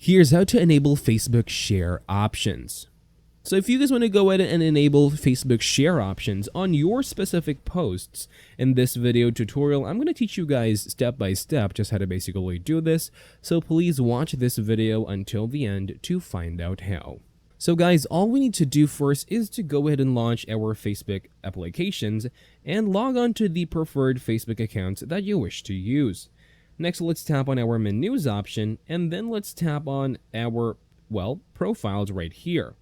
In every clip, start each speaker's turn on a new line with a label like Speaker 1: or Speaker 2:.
Speaker 1: Here's how to enable Facebook share options. So if you guys want to go ahead and enable Facebook share options on your specific posts, in this video tutorial, I'm going to teach you guys step by step just how to basically do this. So please watch this video until the end to find out how. So guys, all we need to do first is to go ahead and launch our Facebook applications and log on to the preferred Facebook accounts that you wish to use. Next, let's tap on our menus option, and then let's tap on our, profiles right here.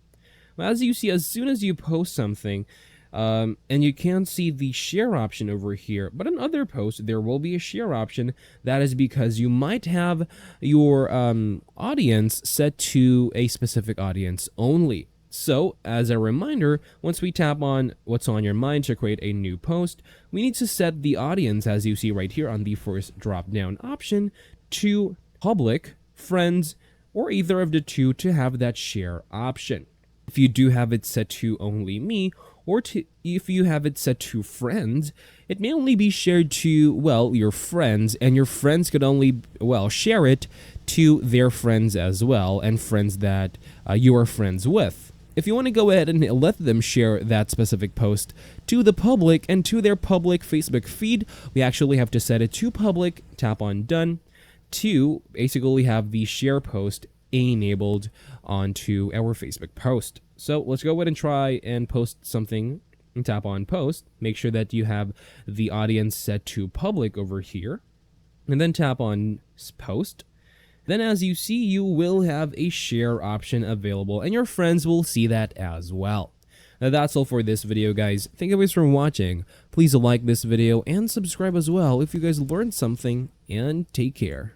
Speaker 1: As you see, as soon as you post something, and you can see the share option over here, but in other posts, there will be a share option. That is because you might have your audience set to a specific audience only. So, as a reminder, once we tap on what's on your mind to create a new post, we need to set the audience, as you see right here on the first drop-down option, to public, friends, or either of the two to have that share option. If you do have it set to only me, or if you have it set to friends, it may only be shared to, your friends, and your friends could only, share it to their friends as well, and friends that you are friends with. If you want to go ahead and let them share that specific post to the public and to their public Facebook feed, we actually have to set it to public, tap on done, to basically have the share post enabled onto our Facebook post. So let's go ahead and try and post something and tap on post. Make sure that you have the audience set to public over here, and then tap on post. Then as you see, you will have a share option available, and your friends will see that as well. Now that's all for this video, guys. Thank you guys for watching. Please like this video and subscribe as well if you guys learned something, and take care.